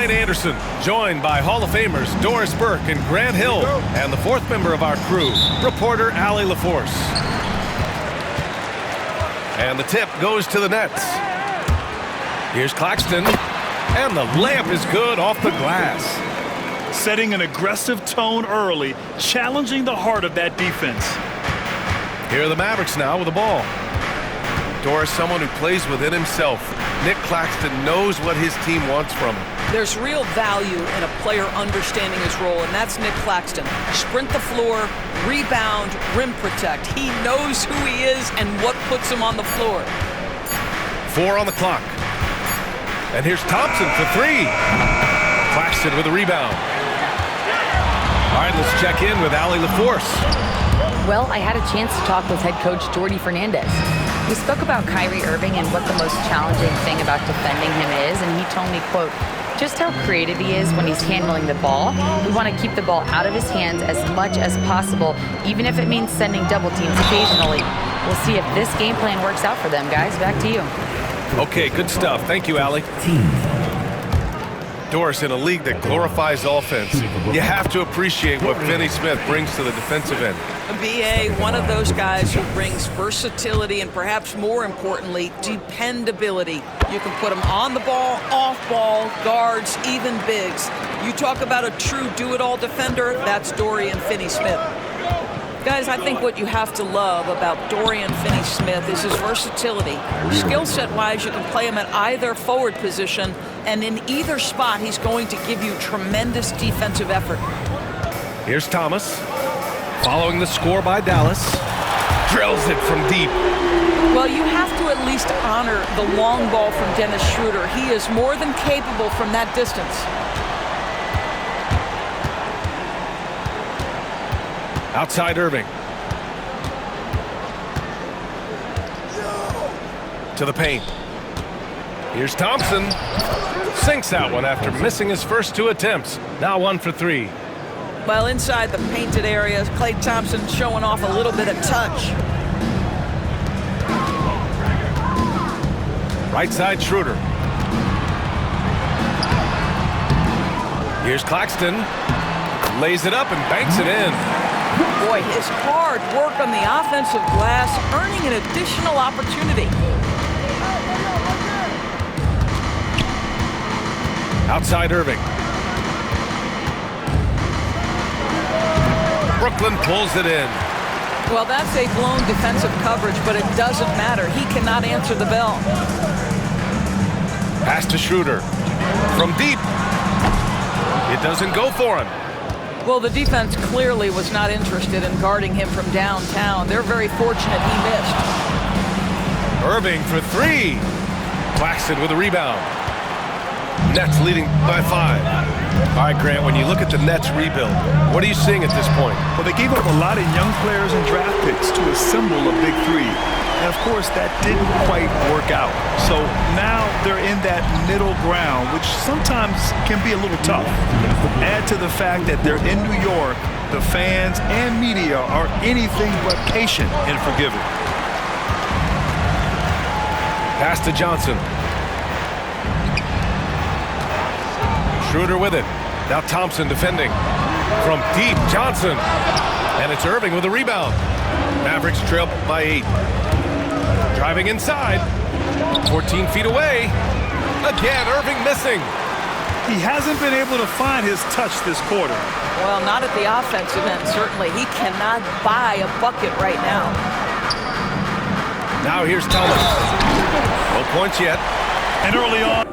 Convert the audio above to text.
Brian Anderson, joined by Hall of Famers Doris Burke and Grant Hill, and the fourth member of our crew, reporter Allie LaForce. And the tip goes to the nets. Here's Claxton, and the layup is good off the glass. Setting an aggressive tone early, challenging the heart of that defense. Here are the Mavericks now with the ball. Doris, someone who plays within himself. Nick Claxton knows what his team wants from him. There's real value in a player understanding his role, and that's Nick Claxton. Sprint the floor, rebound, rim protect. He knows who he is and what puts him on the floor. 4 on the clock. And here's Thompson for 3. Claxton with a rebound. All right, let's check in with Allie LaForce. Well, I had a chance to talk with head coach Jordi Fernandez. We spoke about Kyrie Irving and what the most challenging thing about defending him is, and he told me, quote, just how creative he is when he's handling the ball. We want to keep the ball out of his hands as much as possible, even if it means sending double teams occasionally. We'll see if this game plan works out for them, guys. Back to you. Okay, good stuff. Thank you, Allie. Doris, in a league that glorifies offense, you have to appreciate what Finney Smith brings to the defensive end. B.A., one of those guys who brings versatility and perhaps more importantly, dependability. You can put him on the ball, off ball, guards, even bigs. You talk about a true do-it-all defender, that's Dorian Finney-Smith. Guys, I think what you have to love about Dorian Finney-Smith is his versatility. Skill set-wise, you can play him at either forward position, and in either spot, he's going to give you tremendous defensive effort. Here's Thomas, following the score by Dallas. Drills it from deep. Well, you have to at least honor the long ball from Dennis Schroeder. He is more than capable from that distance. Outside Irving. To the paint. Here's Thompson. Sinks that one after missing his first 2 attempts. Now 1 for 3. Well, inside the painted areas, Klay Thompson showing off a little bit of touch. Right side Schroeder. Here's Claxton. Lays it up and banks it in. Boy, his hard work on the offensive glass, earning an additional opportunity. Outside Irving. Brooklyn pulls it in. Well, that's a blown defensive coverage, but it doesn't matter. He cannot answer the bell. Pass to Schroeder. From deep. It doesn't go for him. Well, the defense clearly was not interested in guarding him from downtown. They're very fortunate he missed. Irving for 3. Claxton with a rebound. Nets leading by 5. All right, Grant, when you look at the Nets rebuild, what are you seeing at this point? Well, they gave up a lot of young players and draft picks to assemble a big three. And, of course, that didn't quite work out. So now they're in that middle ground, which sometimes can be a little tough. Add to the fact that they're in New York, the fans and media are anything but patient and forgiving. Pass to Johnson. Schroeder with it. Now Thompson defending. From deep, Johnson. And it's Irving with a rebound. Mavericks trail by 8. Driving inside. 14 feet away. Again, Irving missing. He hasn't been able to find his touch this quarter. Well, not at the offensive end, certainly. He cannot buy a bucket right now. Now here's Thomas. No points yet. And early on,